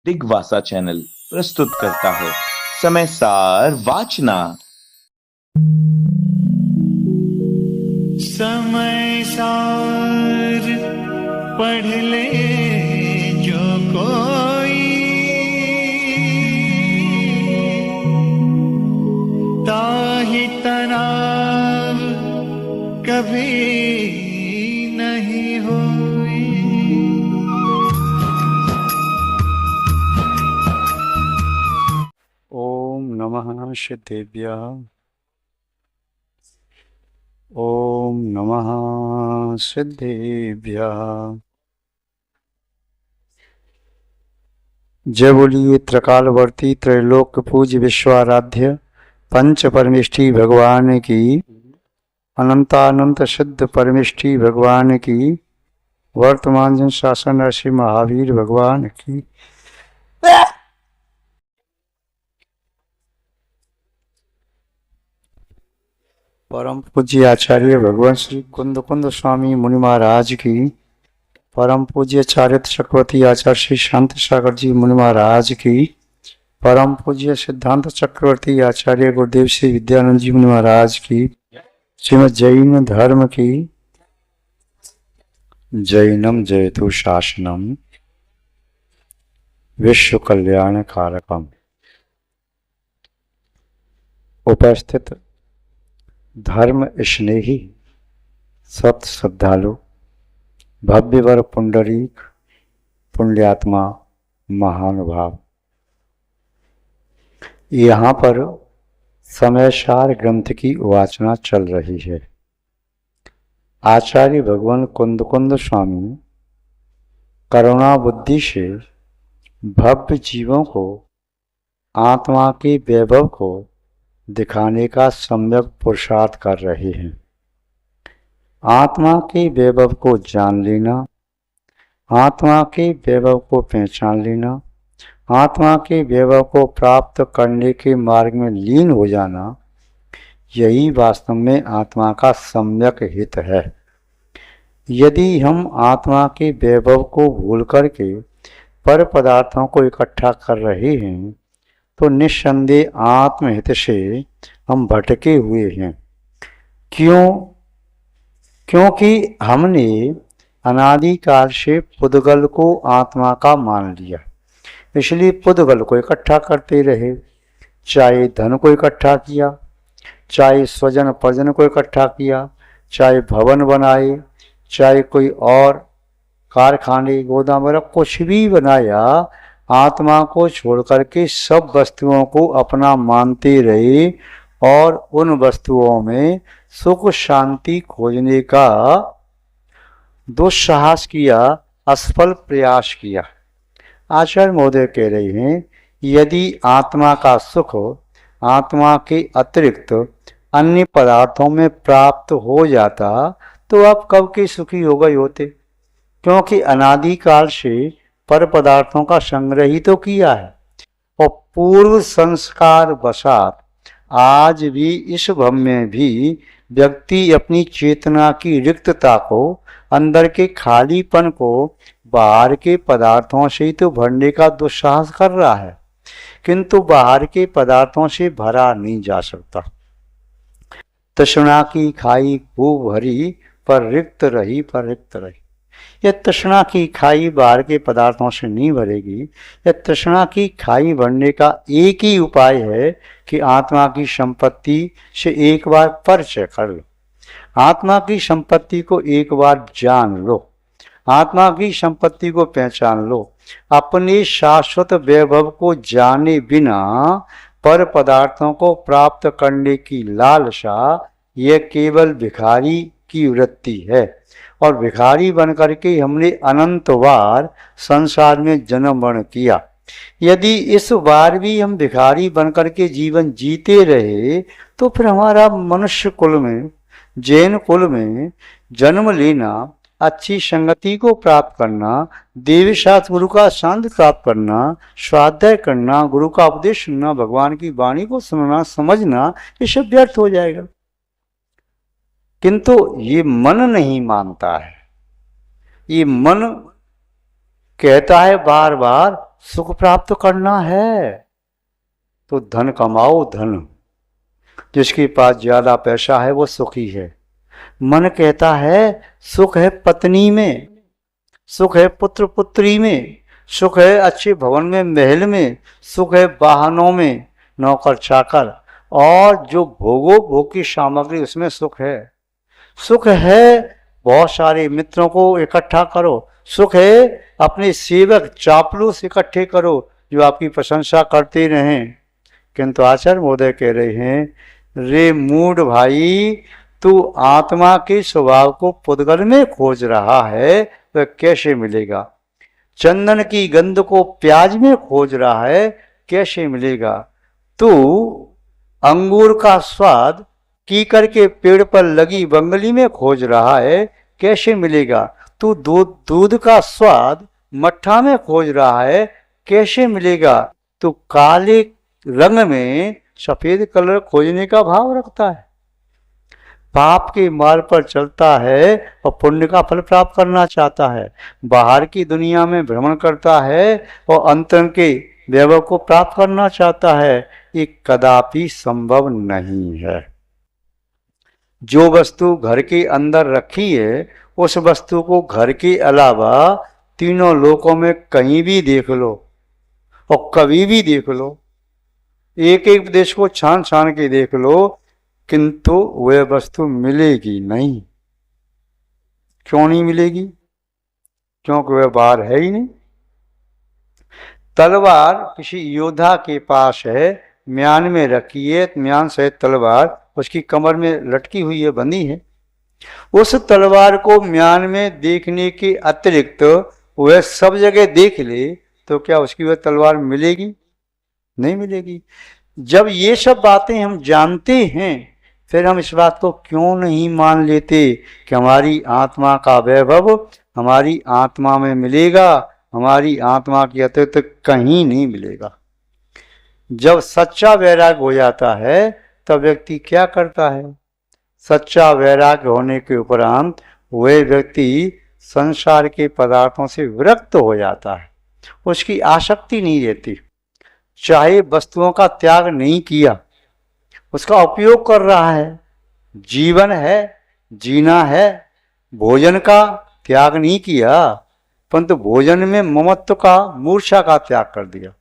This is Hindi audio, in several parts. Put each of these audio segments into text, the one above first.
दिग्वासा चैनल प्रस्तुत करता है समय सार वाचना। समय सार पढ़ ले जो कोई, ताहि तनाव कभी नहीं होई। ओम नमः सिद्धेभ्यः। ओम नमः सिद्धेभ्यः। जय बोलिए त्रिकालवर्ती त्रैलोक पूज्य विश्वाराध्य पंच परमेष्ठी भगवान की, अनंतानंत सिद्ध परमेष्ठी भगवान की, वर्तमान जन शासन ऋषि महावीर भगवान की, परम पूज्य आचार्य भगवान श्री कुंद कुंद स्वामी मुनि महाराज की, परम पूज्य चारित्र चक्रवर्ती आचार्य श्री शांत सागर जी मुनि महाराज की, परम पूज्य सिद्धांत चक्रवर्ती आचार्य गुरुदेव श्री विद्यानंद जी मुनि महाराज की, श्रीमद जैन धर्म की, जैनम जयतु शासनम विश्व कल्याण कारकम। उपस्थित धर्म स्नेही सत श्रद्धालु भव्यवर पुंडरीक पुण्यात्मा महानुभाव, यहाँ पर समयसार ग्रंथ की वाचना चल रही है। आचार्य भगवान कुंद कुंद स्वामी करुणा बुद्धि से भव्य जीवों को आत्मा के वैभव को दिखाने का सम्यक पुरुषार्थ कर रहे हैं। आत्मा के वैभव को जान लेना, आत्मा के वैभव को पहचान लेना, आत्मा के वैभव को प्राप्त करने के मार्ग में लीन हो जाना, यही वास्तव में आत्मा का सम्यक हित है। यदि हम आत्मा के वैभव को भूल करके पर पदार्थों को इकट्ठा कर रहे हैं तो निस्संदेह आत्महित से हम भटके हुए हैं। क्योंकि हमने अनादिकाल से पुद्गल को आत्मा का मान लिया, इसलिए पुद्गल को इकट्ठा करते रहे। चाहे धन को इकट्ठा किया, चाहे स्वजन परिजन को इकट्ठा किया, चाहे भवन बनाए, चाहे कोई और कारखाने गोदाम वगैरह कुछ भी बनाया, आत्मा को छोड़ करके सब वस्तुओं को अपना मानते रहे और उन वस्तुओं में सुख शांति खोजने का दुस्साहस किया, असफल प्रयास किया। आचार्य महोदय कह रहे हैं, यदि आत्मा का सुख आत्मा के अतिरिक्त अन्य पदार्थों में प्राप्त हो जाता तो आप कब के सुखी हो गए होते, क्योंकि अनादिकाल से पर पदार्थों का संग्रह ही तो किया है और पूर्व संस्कार वशात आज भी इस भव में भी व्यक्ति अपनी चेतना की रिक्तता को, अंदर के खालीपन को बाहर के पदार्थों से ही तो भरने का दुस्साहस कर रहा है, किंतु बाहर के पदार्थों से भरा नहीं जा सकता। तृष्णा की खाई खूब भरी पर रिक्त रही, पर रिक्त रही। यह तृष्णा की खाई बाहर के पदार्थों से नहीं भरेगी। यह तृष्णा की खाई भरने का एक ही उपाय है कि आत्मा की संपत्ति से एक बार परिचय कर लो, आत्मा की संपत्ति को एक बार जान लो, आत्मा की संपत्ति को पहचान लो। अपने शाश्वत वैभव को जाने बिना पर पदार्थों को प्राप्त करने की लालसा यह केवल भिखारी की वृत्ति है और भिखारी बन करके हमने अनंत बार संसार में जन्म मरण किया। यदि इस बार भी हम भिखारी बन करके जीवन जीते रहे तो फिर हमारा मनुष्य कुल में, जैन कुल में जन्म लेना, अच्छी संगति को प्राप्त करना, देवी शास्त्र गुरु का शांति प्राप्त करना, स्वाध्याय करना, गुरु का उपदेश सुनना, भगवान की वाणी को सुनना, समझना, ये सब व्यर्थ हो जाएगा। किंतु ये मन नहीं मानता है। ये मन कहता है बार बार सुख प्राप्त करना है तो धन कमाओ, धन। जिसके पास ज्यादा पैसा है वो सुखी है। मन कहता है सुख है पत्नी में, सुख है पुत्र पुत्री में, सुख है अच्छे भवन में, महल में, सुख है वाहनों में, नौकर चाकर, और जो भोगो भोग की सामग्री उसमें सुख है। सुख है बहुत सारे मित्रों को इकट्ठा करो, सुख है अपने सेवक चापलूस इकट्ठे करो जो आपकी प्रशंसा करते रहें। किंतु आचार्य महोदय कह रहे हैं, रे मूढ़ भाई, तू आत्मा के स्वभाव को पुद्गल में खोज रहा है, वह कैसे मिलेगा? चंदन की गंध को प्याज में खोज रहा है, कैसे मिलेगा? तू अंगूर का स्वाद कीकर के पेड़ पर लगी बंगली में खोज रहा है, कैसे मिलेगा? तू दूध का स्वाद मट्ठा में खोज रहा है, कैसे मिलेगा? तू काले रंग में सफेद कलर खोजने का भाव रखता है, पाप के मार्ग पर चलता है और पुण्य का फल प्राप्त करना चाहता है, बाहर की दुनिया में भ्रमण करता है और अंतर के वैभव को प्राप्त करना चाहता है। ये कदापि संभव नहीं है। जो वस्तु घर के अंदर रखी है उस वस्तु को घर के अलावा तीनों लोकों में कहीं भी देख लो और कभी भी देख लो, एक एक देश को छान छान के देख लो, किंतु वह वस्तु मिलेगी नहीं। क्यों नहीं मिलेगी? क्योंकि वह बाहर है ही नहीं। तलवार किसी योद्धा के पास है, म्यान में रखी है, म्यान सहित तलवार उसकी कमर में लटकी हुई है, बंधी है। उस तलवार को म्यान में देखने के अतिरिक्त वह सब जगह देख ले तो क्या उसकी वह तलवार मिलेगी? नहीं मिलेगी। जब ये सब बातें हम जानते हैं फिर हम इस बात को क्यों नहीं मान लेते कि हमारी आत्मा का वैभव हमारी आत्मा में मिलेगा, हमारी आत्मा के अतिरिक्त कहीं नहीं मिलेगा। जब सच्चा वैराग्य हो जाता है तब व्यक्ति क्या करता है? सच्चा वैराग्य होने के उपरांत वह व्यक्ति संसार के पदार्थों से विरक्त हो जाता है, उसकी आसक्ति नहीं रहती। चाहे वस्तुओं का त्याग नहीं किया, उसका उपयोग कर रहा है, जीवन है, जीना है, भोजन का त्याग नहीं किया, परंतु भोजन में ममत्व का, मूर्छा का त्याग कर दिया।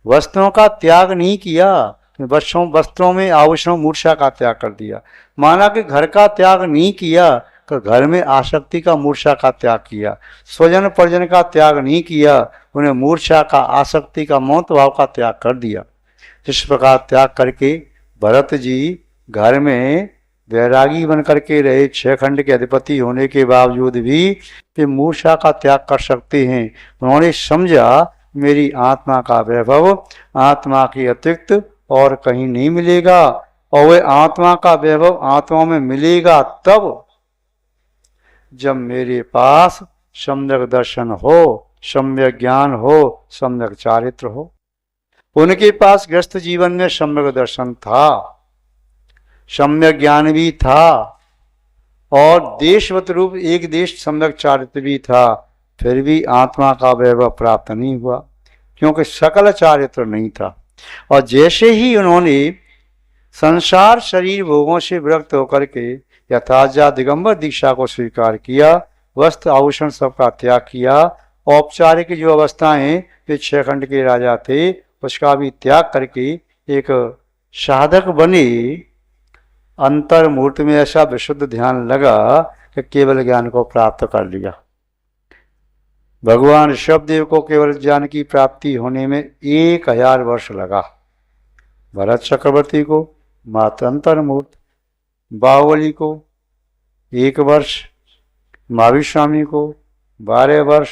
वस्त्रों का त्याग नहीं किया, वस्त्रों में आभूषणों मूर्छा का त्याग कर दिया। माना कि घर का त्याग नहीं किया, तो घर में आसक्ति का, मूर्छा का त्याग किया। स्वजन परिजन का त्याग नहीं किया, उन्हें मूर्छा का, आसक्ति का, मौत भाव का त्याग कर दिया। इस प्रकार त्याग करके भरत जी घर में वैरागी बन करके रहे। 6 खंड के अधिपति होने के बावजूद भी वे मूर्छा का त्याग कर सकते हैं। उन्होंने समझा मेरी आत्मा का वैभव आत्मा के अतिरिक्त और कहीं नहीं मिलेगा, और वह आत्मा का वैभव आत्मा में मिलेगा तब जब मेरे पास सम्यक दर्शन हो, सम्यक ज्ञान हो, सम्यक चारित्र हो। उनके पास गृहस्थ जीवन में सम्यक दर्शन था, सम्यक ज्ञान भी था और देशवत रूप एक देश सम्यक चारित्र भी था, फिर भी आत्मा का वैभव प्राप्त नहीं हुआ क्योंकि सकल चारित्र नहीं था। और जैसे ही उन्होंने संसार शरीर भोगों से विरक्त होकर के यथाजा दिगंबर दीक्षा को स्वीकार किया, वस्त्र आभूषण सबका त्याग किया, औपचारिक जो अवस्थाएं वे 6 खंड के राजा थे उसका भी त्याग करके एक साधक बने। अंतर्मूर्ति में ऐसा विशुद्ध ध्यान लगा कि केवल ज्ञान को प्राप्त कर लिया। भगवान ऋषभदेव को केवल ज्ञान की प्राप्ति होने में 1000 वर्ष लगा। भरत चक्रवर्ती को, मात्र अंतर्मूर्त बाहुबली को 1 वर्ष, महावीर स्वामी को 12 वर्ष,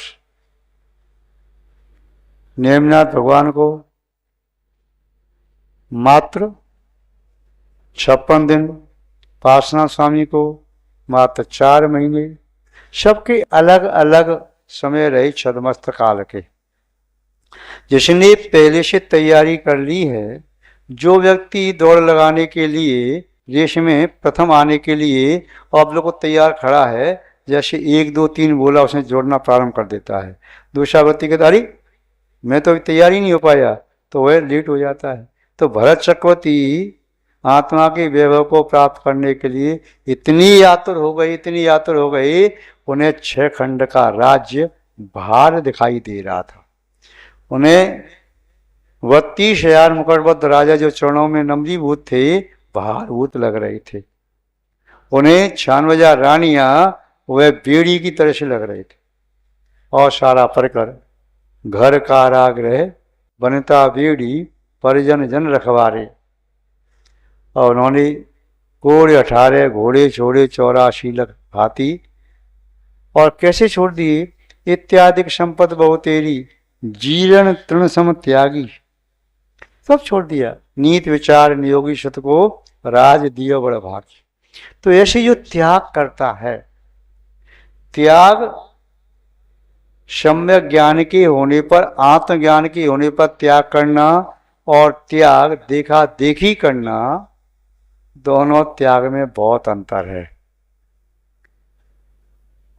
नेमिनाथ भगवान को मात्र 56 दिन, पार्श्वनाथ स्वामी को मात्र 4 महीने, सबके अलग अलग समय रहे छद्मस्त काल के। जिसने पहले से तैयारी कर ली है, जो व्यक्ति दौड़ लगाने के लिए रेस में प्रथम आने के लिए आप लोग को तैयार खड़ा है, जैसे 1 2 3 बोला उसने जोड़ना प्रारंभ कर देता है। दूसरा व्यक्ति कहता अरे मैं तो अभी तैयार ही नहीं हो पाया, तो वह लेट हो जाता है। तो भरत चक्रवर्ती आत्मा के वैभव को प्राप्त करने के लिए इतनी आतुर हो गई, इतनी आतुर हो गई, उन्हें 6 खंड का राज्य भार दिखाई दे रहा था। उन्हें 32,000 मुकुटबद्ध राजा जो चरणों में नमनीभूत थे, भारभूत लग रहे थे। उन्हें 96,000 रानियां वह बेड़ी की तरह से लग रहे थे। और सारा परकर घर कारागृह बनता बेड़ी, परिजन जन रखवारे। और उन्होंने घोड़े 18, घोड़े छोड़े 84 लख हाथी, और कैसे छोड़ दिए? इत्यादि संपद बहु तेरी, जीर्ण तृण सम त्यागी। सब छोड़ दिया। नीत विचार नियोगी शत को, राज दियो बड़ भागी। तो ऐसे जो त्याग करता है, त्याग सम्यक ज्ञान के होने पर, आत्मज्ञान के होने पर त्याग करना, और त्याग देखा देखी करना, दोनों त्याग में बहुत अंतर है।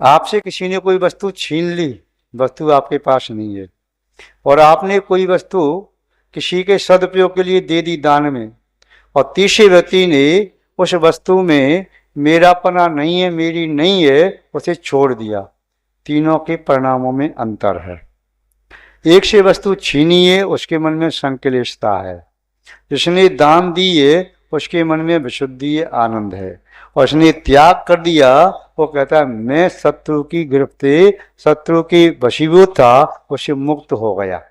आपसे किसी ने कोई वस्तु छीन ली, वस्तु आपके पास नहीं है, और आपने कोई वस्तु किसी के सदुपयोग के लिए दे दी दान में, और तीसरे व्यक्ति ने उस वस्तु में मेरापना नहीं है, मेरी नहीं है, उसे छोड़ दिया। तीनों के परिणामों में अंतर है। एक से वस्तु छीनी है, उसके मन में संक्लेशता है। जिसने दान दी है, उसके मन में विशुद्धि है, आनंद है। और उसने त्याग कर दिया, वो कहता है मैं शत्रु की गिरफ्त, शत्रु की वशीभूत था, उससे मुक्त हो गया।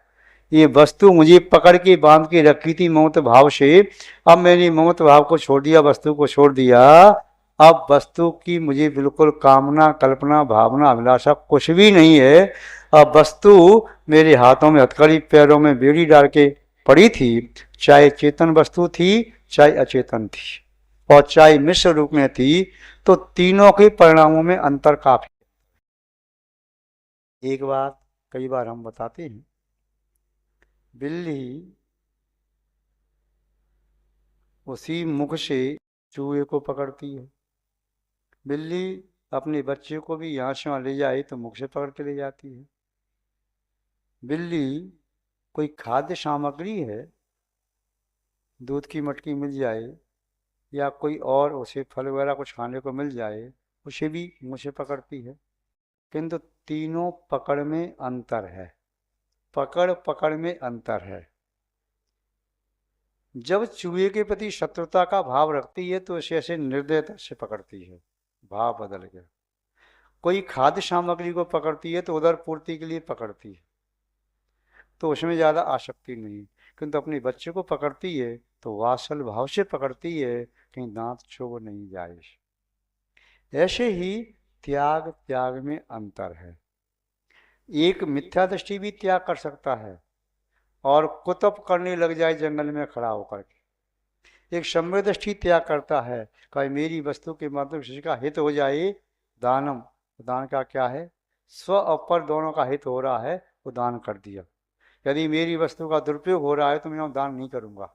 ये वस्तु मुझे पकड़ के बांध के रखी थी ममता भाव से, अब मैंने ममता भाव को छोड़ दिया, वस्तु को छोड़ दिया। अब वस्तु की मुझे बिल्कुल कामना, कल्पना, भावना, अभिलाषा कुछ भी नहीं है। अब वस्तु मेरे हाथों में हथकड़ी, पैरों में बेड़ी डाल के पड़ी थी, चाहे चेतन वस्तु थी, चाहे अचेतन थी, और चाहे मिश्र रूप में थी। तो तीनों के परिणामों में अंतर काफी। एक बात कई बार हम बताते हैं, बिल्ली उसी मुख से चूहे को पकड़ती है। बिल्ली अपने बच्चे को भी यहाँ से वहाँ ले जाए तो मुख से पकड़ के ले जाती है। बिल्ली कोई खाद्य सामग्री है, दूध की मटकी मिल जाए या कोई और उसे फल वगैरह कुछ खाने को मिल जाए, उसे भी मुँह से पकड़ती है। किंतु तीनों पकड़ में अंतर है, पकड़ पकड़ में अंतर है। जब चूहे के प्रति शत्रुता का भाव रखती है तो उसे ऐसे निर्दयता से पकड़ती है, भाव बदल गया। कोई खाद्य सामग्री को पकड़ती है तो उदर पूर्ति के लिए पकड़ती है, तो उसमें ज़्यादा आसक्ति नहीं। किंतु अपने बच्चे को पकड़ती है तो वात्सल भाव से पकड़ती है, कहीं दांत चुभ नहीं जाए। ऐसे ही त्याग त्याग में अंतर है। एक मिथ्या दृष्टि भी त्याग कर सकता है और कुतप करने लग जाए जंगल में खड़ा होकर के। एक सम्यक दृष्टि त्याग करता है, कहीं मेरी वस्तु के माध्यम से का हित हो जाए, दानम। दान का क्या है? स्व और पर दोनों का हित हो रहा है, वो दान कर दिया। यदि मेरी वस्तु का दुरुपयोग हो रहा है तो मैं दान नहीं करूँगा।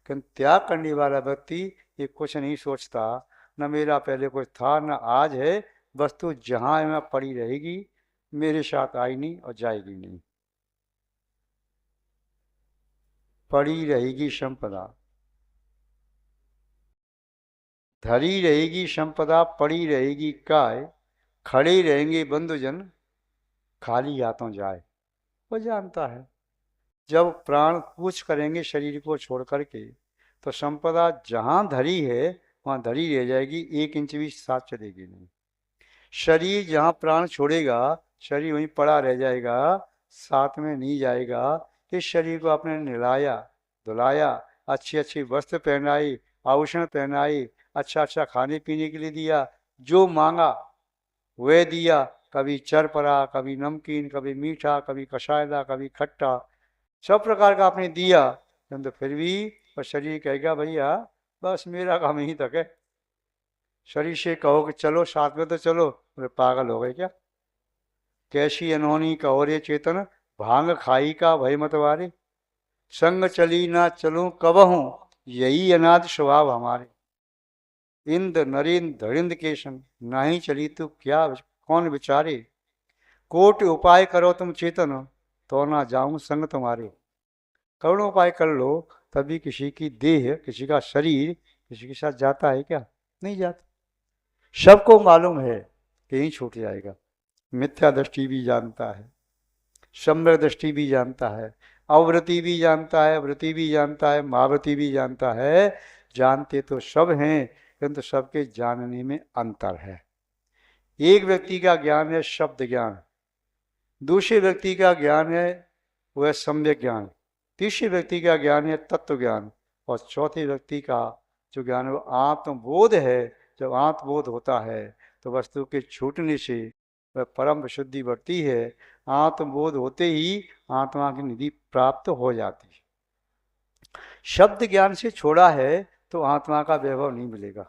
किंतु त्याग करने वाला व्यक्ति ये कुछ नहीं सोचता, न मेरा पहले कुछ था न आज है, वस्तु जहाँ है पड़ी रहेगी, मेरे साथ आई नहीं और जाएगी नहीं। पड़ी रहेगी संपदा, धरी रहेगी संपदा, पड़ी रहेगी काय, खड़े रहेंगे बंधुजन, खाली हाथों जाए। वो जानता है जब प्राण कूच करेंगे शरीर को छोड़ करके, तो संपदा जहाँ धरी है वहाँ धरी रह जाएगी, 1 इंच भी साथ चलेगी नहीं। शरीर जहाँ प्राण छोड़ेगा, शरीर वहीं पड़ा रह जाएगा, साथ में नहीं जाएगा। इस शरीर को आपने नहलाया धुलाया, अच्छी अच्छी वस्त्र पहनाई, आभूषण पहनाई, अच्छा अच्छा खाने पीने के लिए दिया, जो मांगा वह दिया। कभी चरपरा, कभी नमकीन, कभी मीठा, कभी कसायदा, कभी खट्टा, सब प्रकार का आपने दिया। तो फिर भी और शरीर कहेगा भैया बस मेरा काम यहीं तक है। शरीर से कहो कि चलो साथ में तो चलो, तो पागल हो गए क्या? कैसी अनहोनी कहो रे चेतन, भांग खाई का भय मतवारे, संग चली ना चलूं कबहूं, यही अनाद स्वभाव हमारे। इंद्र नरेंद्र धरिंद्र के संग, नहीं चली तू क्या कौन विचारे, कोट उपाय करो तुम चेतन, तो ना जाऊं संग तुम्हारे। करोड़ों उपाय कर लो, तभी किसी की देह, किसी का शरीर किसी के साथ जाता है क्या? नहीं जाता। सबको मालूम है कि यही छूट जाएगा। मिथ्या दृष्टि भी जानता है, सम्यक दृष्टि भी जानता है, अवृत्ति भी जानता है, वृत्ति भी जानता है, महावृत्ति भी जानता है। जानते तो सब हैं, किंतु सबके जानने में अंतर है। एक व्यक्ति का ज्ञान है शब्द ज्ञान, दूसरे व्यक्ति का ज्ञान है वह सम्यक ज्ञान, तीसरे व्यक्ति का ज्ञान है तत्व ज्ञान, और चौथे व्यक्ति का जो ज्ञान है वो आत्मबोध है। जब आत्मबोध होता है तो वस्तु के छूटने से वह परम विशुद्धि बढ़ती है। आत्मबोध होते ही आत्मा की निधि प्राप्त हो जाती है। शब्द ज्ञान से छोड़ा है तो आत्मा का वैभव नहीं मिलेगा।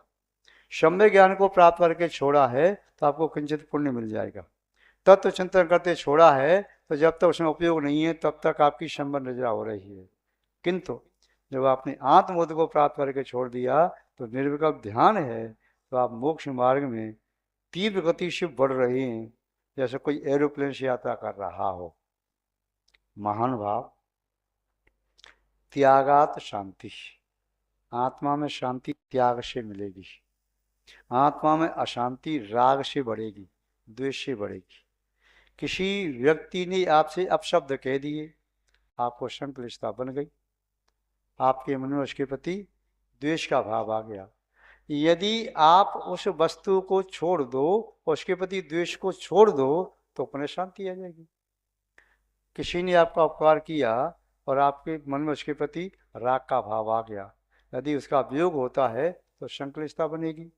सम्यक ज्ञान को प्राप्त करके छोड़ा है तो आपको किंचित पुण्य मिल जाएगा। तत्व चिंतन करते छोड़ा है तो जब तक उसमें उपयोग नहीं है तब तक आपकी संबंध रचना हो रही है। किंतु जब आपने आत्मबोध को प्राप्त करके छोड़ दिया तो निर्विकल्प ध्यान है, तो आप मोक्ष मार्ग में तीव्र गति से बढ़ रहे हैं, जैसे कोई एरोप्लेन से यात्रा कर रहा हो। महान भाव त्यागात शांति। आत्मा में शांति त्याग से मिलेगी। आत्मा में अशांति राग से बढ़ेगी, द्वेष से बढ़ेगी। किसी व्यक्ति ने आपसे अपशब्द कह दिए, आपको संक्लिष्टता बन गई, आपके मन में उसके प्रति द्वेष का भाव आ गया। यदि आप उस वस्तु को छोड़ दो, उसके प्रति द्वेष को छोड़ दो, तो अपने शांति आ जाएगी। किसी ने आपका उपकार किया और आपके मन में उसके प्रति राग का भाव आ गया, यदि उसका वियोग होता है तो संक्लिष्टता बनेगी।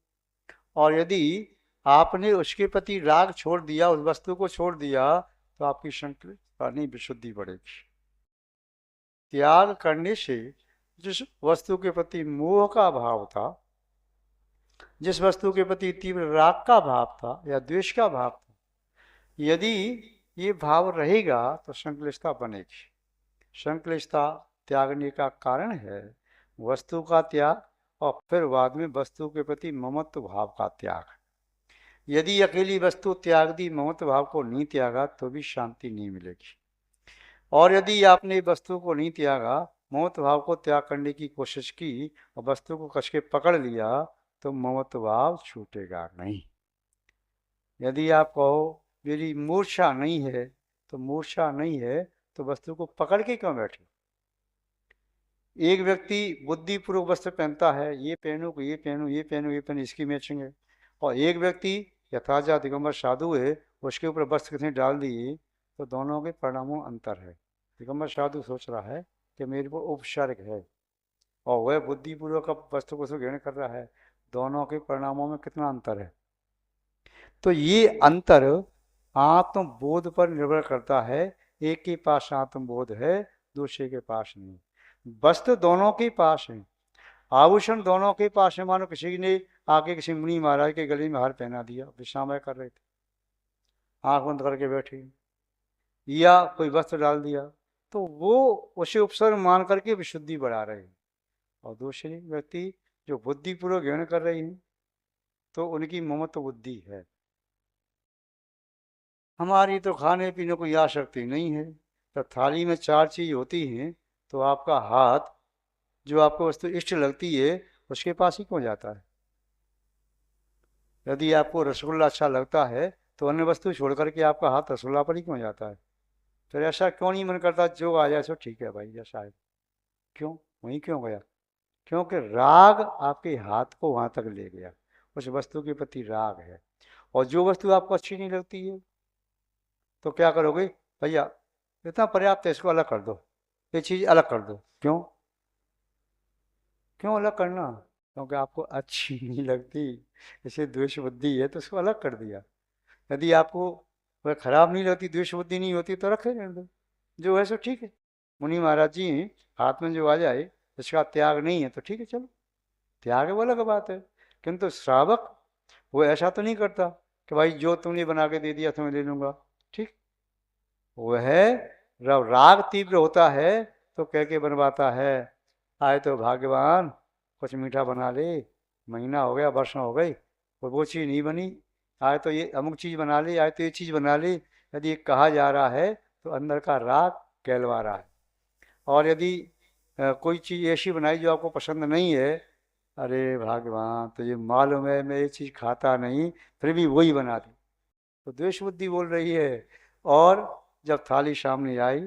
और यदि आपने उसके प्रति राग छोड़ दिया, उस वस्तु को छोड़ दिया, तो आपकी संक्लिष्टता नहीं, विशुद्धि बढ़ेगी। त्याग करने से जिस वस्तु के प्रति मोह का भाव था, जिस वस्तु के प्रति तीव्र राग का भाव था या द्वेष का भाव था, यदि ये भाव रहेगा तो संक्लिष्टता बनेगी। संक्लिष्टता त्यागने का कारण है वस्तु का त्याग और फिर बाद में वस्तु के प्रति ममत्व भाव का त्याग। यदि अकेली वस्तु त्याग दी, ममत्व भाव को नहीं त्यागा, तो भी शांति नहीं मिलेगी। और यदि आपने वस्तु को नहीं त्यागा, ममत्व भाव को त्याग करने की कोशिश की और वस्तु को कस के पकड़ लिया, तो ममत्व भाव छूटेगा नहीं। यदि आप कहो मेरी मूर्छा नहीं है, तो मूर्छा नहीं है तो वस्तु को पकड़ के क्यों बैठे? एक व्यक्ति बुद्धिपूर्वक वस्त्र पहनता है, ये पहनूँ, ये पहनूँ, ये पहनूँ, ये पहनूँ, इसकी मैचिंग है। और एक व्यक्ति यथाजा दिगंबर साधु है, उसके ऊपर वस्त्र कितने डाल दिए, तो दोनों के परिणामों में अंतर है। दिगंबर साधु सोच रहा है कि मेरे को उपचारिक है, और वह बुद्धिपूर्वक वस्त्र को ग्रहण कर रहा है। दोनों के परिणामों में कितना अंतर है? तो ये अंतर आत्मबोध पर निर्भर करता है। एक के पास आत्मबोध है, दूसरे के पास नहीं। वस्त्र दोनों के पास है, आभूषण दोनों के पास है। मानो किसी ने आके किसी मुनि महाराज के गले में हार पहना दिया, विश्रामय कर रहे थे, आंख बंद करके बैठे, या कोई वस्त्र डाल दिया, तो वो उसे उपसर्ग मान करके विशुद्धि बढ़ा रहे हैं। और दूसरे व्यक्ति जो बुद्धिपूर्वक ग्रहण कर रहे हैं, तो उनकी ममत्व बुद्धि है। हमारी तो खाने पीने को आसक्ति नहीं है। तो थाली में 4 चीज होती हैं, तो आपका हाथ जो आपको वस्तु इष्ट लगती है उसके पास ही क्यों जाता है? यदि आपको रसगुल्ला अच्छा लगता है तो अन्य वस्तु छोड़ करके आपका हाथ रसगुल्ला पर ही क्यों जाता है? फिर ऐसा क्यों नहीं मन करता जो आ जाए सो ठीक है भाई, जैसा है। क्यों वहीं क्यों गया? क्योंकि राग आपके हाथ को वहां तक ले गया, उस वस्तु के प्रति राग है। और जो वस्तु आपको अच्छी नहीं लगती है तो क्या करोगे? भैया इतना पर्याप्त है, इसको अलग कर दो, ये चीज अलग कर दो। क्यों क्यों अलग करना? क्योंकि आपको अच्छी नहीं लगती, इसे द्वेष बुद्धि है तो उसको अलग कर दिया। यदि आपको वह खराब नहीं लगती, द्वेष बुद्धि नहीं होती, तो रखे रहने दो, जो है सो ठीक है। मुनि महाराज जी हाथ में जो आ जाए इसका त्याग नहीं है तो ठीक है, चलो त्याग है वो अलग बात है। किंतु श्रावक वो ऐसा तो नहीं करता कि भाई जो तुमने बना के दे दिया तो मैं ले लूंगा, ठीक। वह जब राग तीव्र होता है तो कह के बनवाता है, आए तो भाग्यवान कुछ मीठा बना ले, महीना हो गया, वर्ष हो गई, वो चीज़ नहीं बनी, आए तो ये अमुक चीज़ बना ले, आए तो ये चीज़ बना ले। यदि कहा जा रहा है तो अंदर का राग कहलवा रहा है। और यदि कोई चीज़ ऐसी बनाई जो आपको पसंद नहीं है, अरे भगवान तुझे मालूम है मैं ये चीज़ खाता नहीं, फिर भी वही बना दी, तो द्वेष बुद्धि बोल रही है। और जब थाली सामने आई,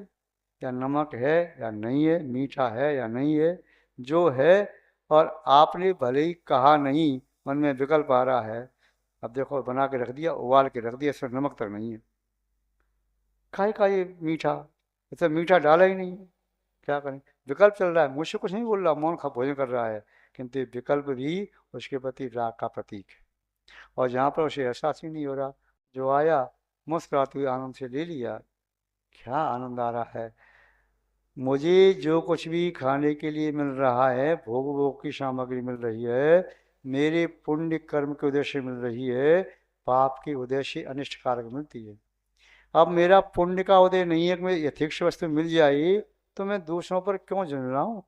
या नमक है या नहीं है, मीठा है या नहीं है, जो है, और आपने भले ही कहा नहीं, मन में विकल्प आ रहा है, अब देखो बना के रख दिया, उबाल के रख दिया, इसमें नमक तक नहीं है, खाए का ये मीठा, इसमें मीठा डाला ही नहीं है, क्या करें। विकल्प चल रहा है, मुझसे कुछ नहीं बोल रहा, मौन खा भोजन कर रहा है, किंतु ये विकल्प भी उसके प्रति राग का प्रतीक है। और जहाँ पर उसे एहसास ही नहीं हो रहा, जो आया मुस्कुराते हुए आनंद से ले लिया, क्या आनंद आ रहा है। मुझे जो कुछ भी खाने के लिए मिल रहा है, भोग भोग की सामग्री मिल रही है, मेरे पुण्य कर्म के उद्देश्य से मिल रही है, पाप के उद्देश्य से अनिष्ट कारक मिलती है। अब मेरा पुण्य का उदय नहीं है कि मैं यथेक्ष वस्तु मिल जाए, तो मैं दूसरों पर क्यों जल रहा हूँ,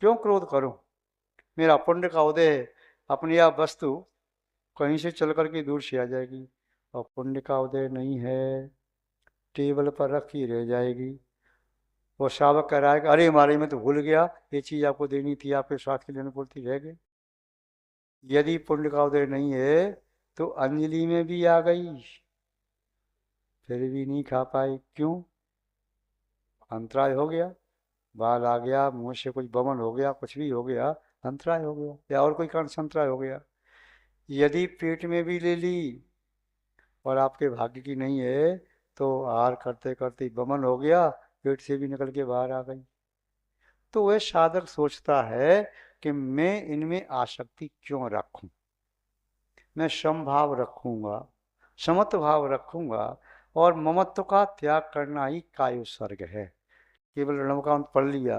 क्यों क्रोध करूँ। मेरा पुण्य का उदय है, अपनी आप वस्तु कहीं से चल करके दूर से आ जाएगी, और पुण्य का उदय नहीं है, टेबल पर रखी रह जाएगी। वो शावक कह रहा है कि अरे हमारे में तो भूल गया, ये चीज़ आपको देनी थी, आपके स्वास्थ्य के लिए अनुकूल थी, रह गई। यदि पुण्य का उदय नहीं है तो अंजलि में भी आ गई, फिर भी नहीं खा पाई, क्यों, अंतराय हो गया, बाल आ गया, मुंह से कुछ बमन हो गया, कुछ भी हो गया, अंतराय हो गया, या और कोई कारण से अंतराय हो गया। यदि पेट में भी ले ली और आपके भाग्य की नहीं है, तो आहार करते करते बमन हो गया, पेट से भी निकल के बाहर आ गई। तो वह साधक सोचता है कि मैं इनमें आसक्ति क्यों रखूं, मैं समभाव रखूंगा, समत्व भाव रखूंगा, और ममत्व का त्याग करना ही कायु सर्ग है। केवल रणकांत पढ़ लिया,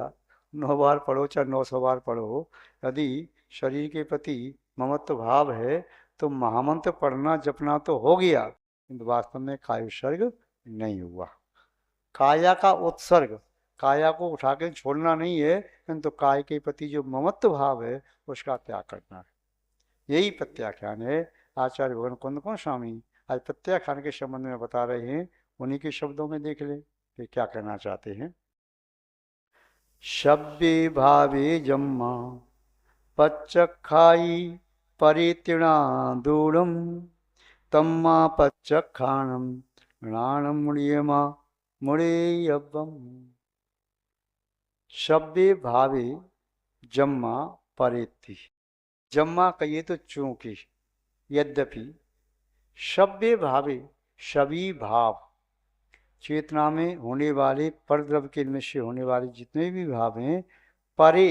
9 बार पढ़ो चाहे 900 बार पढ़ो, यदि शरीर के प्रति ममत्व भाव है तो महामंत्र पढ़ना जपना तो हो गया, किंतु वास्तव में कायु सर्ग नहीं हुआ। काया का उत्सर्ग, काया को उठा के छोड़ना नहीं है, किंतु काय के प्रति जो ममत्व भाव है उसका त्याग करना है, यही प्रत्याख्यान है। आचार्य भगवान कुंद कुंज स्वामी आज प्रत्याख्यान के संबंध में बता रहे हैं, उन्हीं के शब्दों में देख ले कि क्या कहना चाहते हैं। शब्दे भावे जम्मा पच्चखाई परितीर्णा दूरम तम्मा पच्चखाणम णाणम मुड़ियमा मुड़ेयब्बम। शब्दे भावे जम्मा परेति, जम्मा कहिए तो चूंकि, यद्यपि शब्दे भावे सभी भाव, चेतना में होने वाले परद्रव्य के निमित्त से होने वाले जितने भी भाव हैं, परे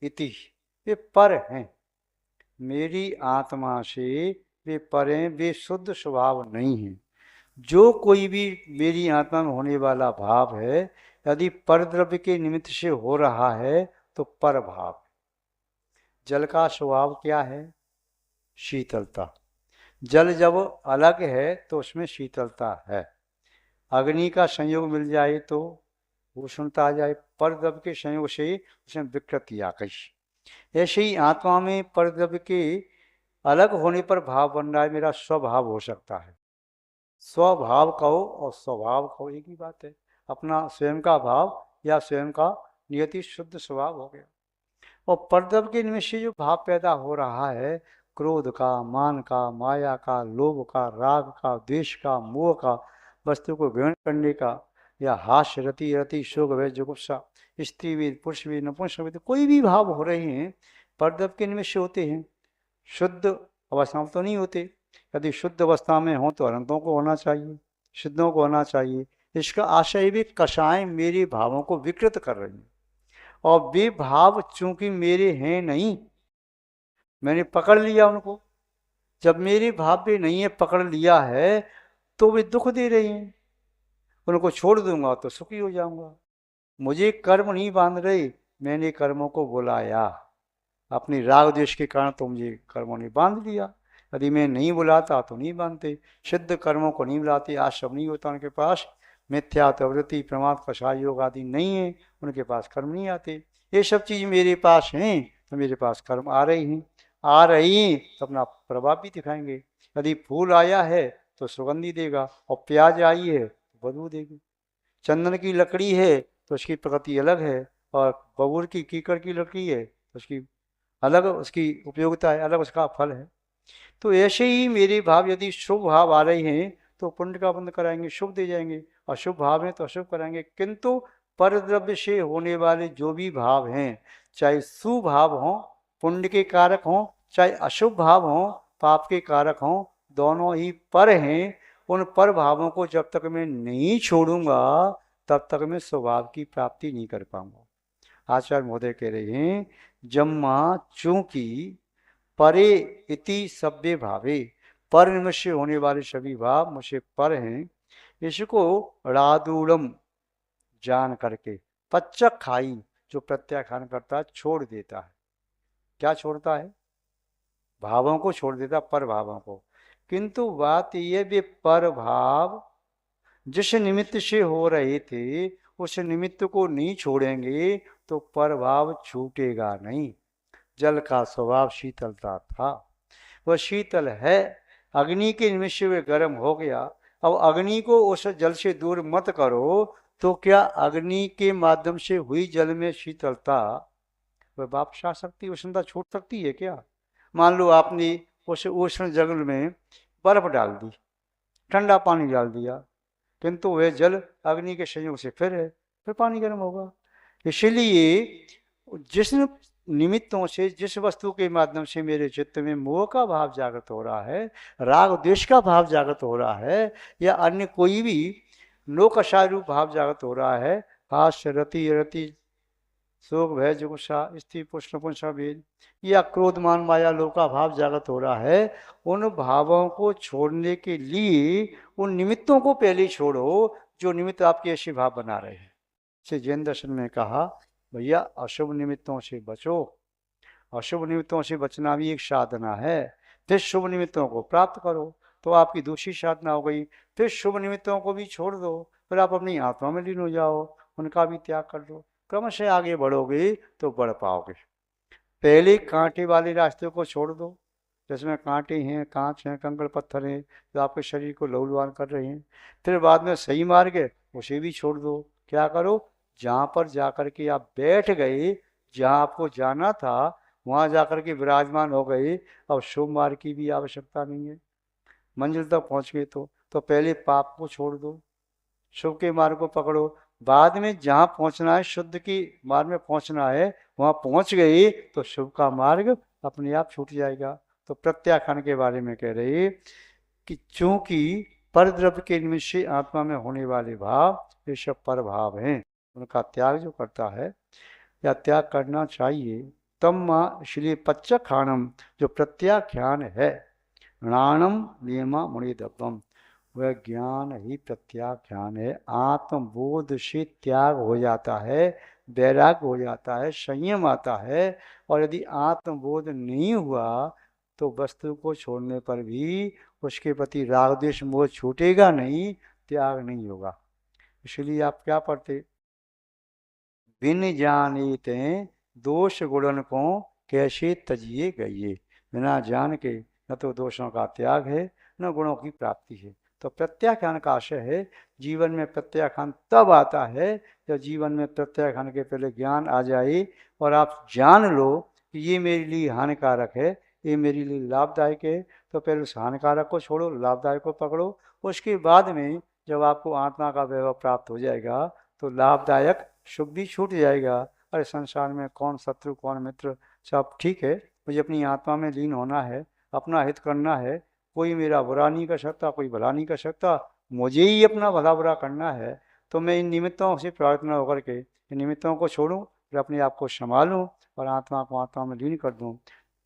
इति, वे पर हैं, मेरी आत्मा से वे पर हैं, वे शुद्ध स्वभाव नहीं हैं। जो कोई भी मेरी आत्मा में होने वाला भाव है, यदि परद्रव्य के निमित्त से हो रहा है तो पर भाव। जल का स्वभाव क्या है, शीतलता, जल जब अलग है तो उसमें शीतलता है। अग्नि का संयोग मिल जाए तो उष्णता आ जाए, परद्रव्य के संयोग से उसमें विकृति आ गई। ऐसे ही आत्मा में परद्रव्य के अलग होने पर भाव बन रहा है, मेरा स्वभाव हो सकता है। स्वभाव कहो और स्वभाव कहो एक ही बात है, अपना स्वयं का भाव या स्वयं का नियति शुद्ध स्वभाव हो गया। और परद्रव्य के निमित्त से जो भाव पैदा हो रहा है, क्रोध का, मान का, माया का, लोभ का, राग का, द्वेष का, मोह का, वस्तु को ग्रहण करने का, या हास्य, रति रति, शोक, भय, जुगुप्सा, स्त्री वेद, पुरुष वेद, नपुंसक, कोई भी भाव हो रहे हैं परद्रव्य के निमित्त से होते हैं, शुद्ध अवस्था में तो नहीं होते। यदि शुद्ध अवस्था में हो तो अनंतों को होना चाहिए, सिद्धों को होना चाहिए। इसका आशय भी कषाएं मेरे भावों को विकृत कर रही हैं, और वे भाव चूंकि मेरे हैं नहीं, मैंने पकड़ लिया उनको, जब मेरे भाव पे नहीं है, पकड़ लिया है, तो वे दुख दे रहे हैं, उनको छोड़ दूंगा तो सुखी हो जाऊंगा। मुझे कर्म नहीं बांध रहे, मैंने कर्मों को बुलाया, अपनी राग द्वेष के कारण तो मुझे कर्मों ने बांध लिया। यदि मैं नहीं बुलाता तो नहीं बांधते, सिद्ध कर्मों को नहीं बुलाते, आश्रम नहीं होता उनके पास, मिथ्या प्रवृत्ति, प्रमाद, कषाय योग आदि नहीं है, उनके पास कर्म नहीं आते। ये सब चीज़ मेरे पास हैं तो मेरे पास कर्म आ रही हैं, आ रही हैं तो अपना प्रभाव भी दिखाएंगे। यदि फूल आया है तो सुगंधी देगा, और प्याज आई है तो बदबू देगी, चंदन की लकड़ी है तो उसकी प्रकृति अलग है, और बबूल की कीकड़ की लकड़ी है तो उसकी अलग उसकी उपयोगिता है, अलग उसका फल है। तो ऐसे ही मेरे भाव यदि शुभ भाव आ रहे हैं तो पुण्य का बंद कराएंगे, शुभ दे जाएंगे, अशुभ भाव हैं तो अशुभ कराएंगे। किंतु परद्रव्य से होने वाले जो भी भाव हैं, चाहे शुभ भाव हों पुण्य के कारक हों, चाहे अशुभ भाव हों पाप के कारक हों, दोनों ही पर हैं। उन पर भावों को जब तक मैं नहीं छोड़ूंगा तब तक मैं स्वभाव की प्राप्ति नहीं कर पाऊंगा। आचार्य महोदय कह रहे हैं, जम्मा चूंकि परे इति सभ्य भावे, पर निमित्त से होने वाले सभी भाव मुझसे पर हैं, इसको रादूलम जान करके पच्चक खाई जो प्रत्याख्यान करता है छोड़ देता है। क्या छोड़ता है? भावों को छोड़ देता, पर भावों को। किंतु बात यह भी पर भाव जिस निमित्त से हो रहे थे उस निमित्त को नहीं छोड़ेंगे तो पर भाव छूटेगा नहीं। जल का स्वभाव शीतलता था, वह शीतल है, अग्नि के निमित्त से वह गर्म हो गया। अब अग्नि को उस जल से दूर मत करो तो क्या अग्नि के माध्यम से हुई जल में शीतलता वह वापस आ सकती, उष्णता छूट सकती है क्या? मान लो आपने उस उष्ण जल में बर्फ डाल दी, ठंडा पानी डाल दिया, किंतु वह जल अग्नि के संयोग से फिर पानी गर्म होगा। इसलिए जिस निमित्तों से, जिस वस्तु के माध्यम से मेरे चित्त में मोह का भाव जागृत हो रहा है, राग द्वेष का भाव जागृत हो रहा है, या अन्य कोई भी लोकशाही रूप भाव जागृत हो रहा है, हास्य रति रति शोक भय जुगुप्सा स्त्री पुष्ण पुंसा भेद, या क्रोध मान माया लोभ का भाव जागृत हो रहा है, उन भावों को छोड़ने के लिए उन निमित्तों को पहले छोड़ो जो निमित्त आपके ऐसे भाव बना रहे हैं। से जैन दर्शन में कहा, भैया अशुभ निमित्तों से बचो, अशुभ निमित्तों से बचना भी एक साधना है, फिर शुभ निमित्तों को प्राप्त करो, तो आपकी दूसरी साधना हो गई। फिर शुभ निमित्तों को भी छोड़ दो, फिर आप अपनी आत्मा में लीन हो जाओ, उनका भी त्याग कर दो, क्रमशः आगे बढ़ोगे तो बढ़ पाओगे। पहले कांटे वाले रास्ते को छोड़ दो, जिसमें कांटे हैं, कांच हैं, कंकड़ पत्थर हैं जो आपके शरीर को लहूलुहान कर रहे हैं। फिर बाद में सही मार्ग है उसे भी छोड़ दो। क्या करो? जहाँ पर जाकर के आप बैठ गए, जहाँ आपको जाना था वहाँ जाकर के विराजमान हो गए, अब शुभ मार्ग की भी आवश्यकता नहीं है। मंजिल तक पहुँच गए तो पहले पाप को छोड़ दो, शुभ के मार्ग को पकड़ो, बाद में जहाँ पहुँचना है, शुद्ध की मार्ग में पहुँचना है, वहाँ पहुँच गए तो शुभ का मार्ग अपने आप छूट जाएगा। तो प्रत्याख्यान के बारे में कह रहे कि चूंकि परद्रव्य के निमित्त से आत्मा में होने वाले भाव ये सब पर भाव हैं, उनका त्याग जो करता है या त्याग करना चाहिए, तम माँ, इसलिए पच्चखानम जो प्रत्याख्यान है, णाणम नियमा मुनिदब्बम, वह ज्ञान ही प्रत्याख्यान है। आत्मबोध से त्याग हो जाता है, वैराग्य हो जाता है, संयम आता है। और यदि आत्मबोध नहीं हुआ तो वस्तु को छोड़ने पर भी उसके प्रति राग द्वेष मोह छूटेगा नहीं, त्याग नहीं होगा। इसलिए आप क्या पढ़ते? बिन जानीते दोष गुणन को कैसे तजिए गइए, बिना जान के न तो दोषों का त्याग है न गुणों की प्राप्ति है। तो प्रत्याख्यान का आशय है, जीवन में प्रत्याख्यान तब आता है जब जीवन में प्रत्याख्यान के पहले ज्ञान आ जाए और आप जान लो कि ये मेरे लिए हानिकारक है, ये मेरे लिए लाभदायक है। तो पहले उस हानिकारक को छोड़ो, लाभदायक को पकड़ो। उसके बाद में जब आपको आत्मा का वैभव प्राप्त हो जाएगा तो लाभदायक शुभ भी छूट जाएगा। अरे संसार में कौन शत्रु कौन मित्र, सब ठीक है, मुझे अपनी आत्मा में लीन होना है, अपना हित करना है, कोई मेरा बुरा नहीं कर सकता, कोई भला नहीं कर सकता, मुझे ही अपना भला बुरा करना है। तो मैं इन निमित्तों से प्रार्थना होकर के इन निमित्तों को छोड़ूं, फिर अपने आप को संभालूं और आत्मा को आत्मा में लीन कर दूं,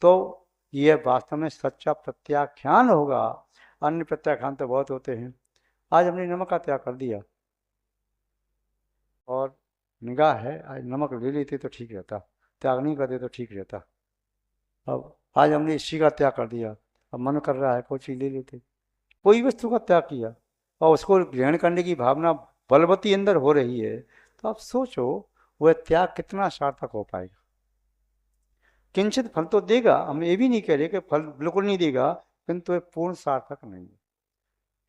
तो यह वास्तव में सच्चा प्रत्याख्यान होगा। अन्य प्रत्याख्यान तो बहुत होते हैं। आज हमने नमक का त्याग कर दिया और निगाह है, आज नमक ले लेते तो ठीक रहता, त्याग नहीं करते तो ठीक रहता। अब आज हमने इसी का त्याग कर दिया, अब मन कर रहा है कोई चीज़ ले लेते, कोई वस्तु का त्याग किया और उसको ग्रहण करने की भावना बलवती अंदर हो रही है, तो आप सोचो वह त्याग कितना सार्थक हो पाएगा। किंचित फल तो देगा, हम ये भी नहीं कह रहे कि फल बिल्कुल नहीं देगा, किंतु वह पूर्ण सार्थक नहीं है।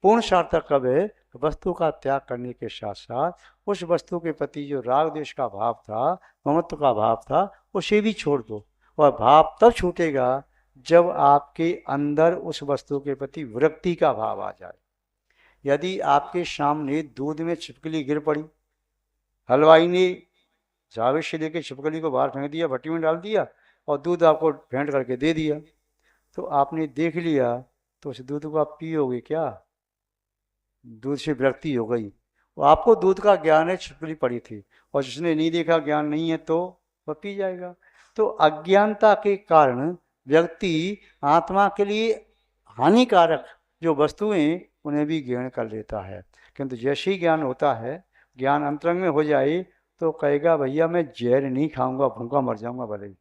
पूर्ण सार्थक कब है? वस्तु का त्याग करने के साथ साथ उस वस्तु के प्रति जो राग द्वेष का भाव था, ममत्व का भाव था, उसे भी छोड़ दो। और भाव तब छूटेगा जब आपके अंदर उस वस्तु के प्रति विरक्ति का भाव आ जाए। यदि आपके सामने दूध में छिपकली गिर पड़ी, हलवाई ने जावे से लेकर छिपकली को बाहर फेंक दिया, भट्टी में डाल दिया और दूध आपको फेंट करके दे दिया, तो आपने देख लिया, तो उस दूध को आप पियोगे क्या? दूध से विरक्ति हो गई। वो आपको दूध का ज्ञान है, छिपकली पड़ी थी, और जिसने नहीं देखा, ज्ञान नहीं है, तो वह पी जाएगा। तो अज्ञानता के कारण व्यक्ति आत्मा के लिए हानिकारक जो वस्तुएं उन्हें भी ग्रहण कर लेता है। किंतु जैसे ही ज्ञान होता है, ज्ञान अंतरंग में हो जाए, तो कहेगा भैया मैं जहर नहीं खाऊंगा, भूखा मर जाऊंगा भले ही।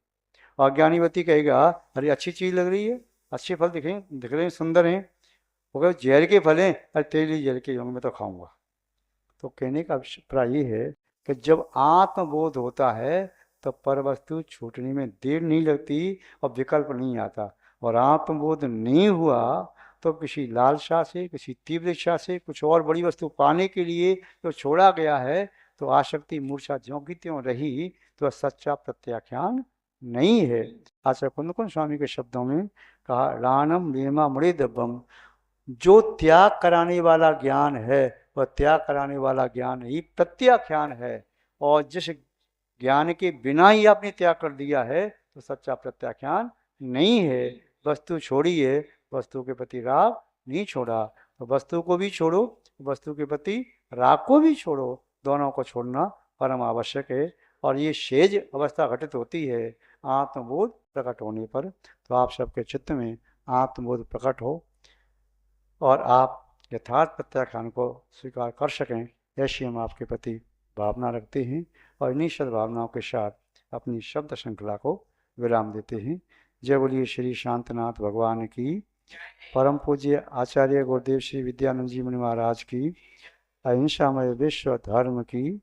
अज्ञानी व्यक्ति कहेगा अरे अच्छी चीज़ लग रही है, अच्छे फल दिख रहे हैं, सुंदर हैं। वो कहे जहर के फल हैं, अरे तेरे लिए जहर के होंगे, मैं तो खाऊंगा। तो कहने का अभिप्राय ये है कि जब आत्मबोध होता है तो पर वस्तु छूटने में देर नहीं लगती और विकल्प नहीं आता। और आत्मबोध नहीं हुआ तो किसी लालसा से, किसी तीव्र इच्छा से कुछ और बड़ी वस्तु पाने के लिए जो छोड़ा गया है, तो आसक्ति मूर्छा ज्यों की त्यों रही, तो सच्चा प्रत्याख्यान नहीं है। आचार्य कुंदकुंज स्वामी के शब्दों में कहा, रानम नियमा मणि दब्बम, जो त्याग कराने वाला ज्ञान है वह त्याग कराने वाला ज्ञान ही प्रत्याख्यान है। और जिस ज्ञान के बिना ही आपने त्याग कर दिया है तो सच्चा प्रत्याख्यान नहीं है। वस्तु छोड़ी है, वस्तु के प्रति राग नहीं छोड़ा, तो वस्तु को भी छोड़ो, वस्तु के प्रति राग को भी छोड़ो, दोनों को छोड़ना परम आवश्यक है। और ये शेज अवस्था घटित होती है आत्मबोध प्रकट होने पर। तो आप सबके चित्त में आत्मबोध प्रकट हो और आप यथार्थ प्रत्याख्यान को स्वीकार कर सकें, ऐसी हम आपके प्रति भावना रखते हैं और इन्हीं सद्भावनाओं के साथ अपनी शब्द श्रृंखला को विराम देते हैं। जय बोलिए श्री शांतनाथ भगवान की, परम पूज्य आचार्य गुरुदेव श्री विद्यानंद जी मुनि महाराज की, अहिंसामय विश्व धर्म की।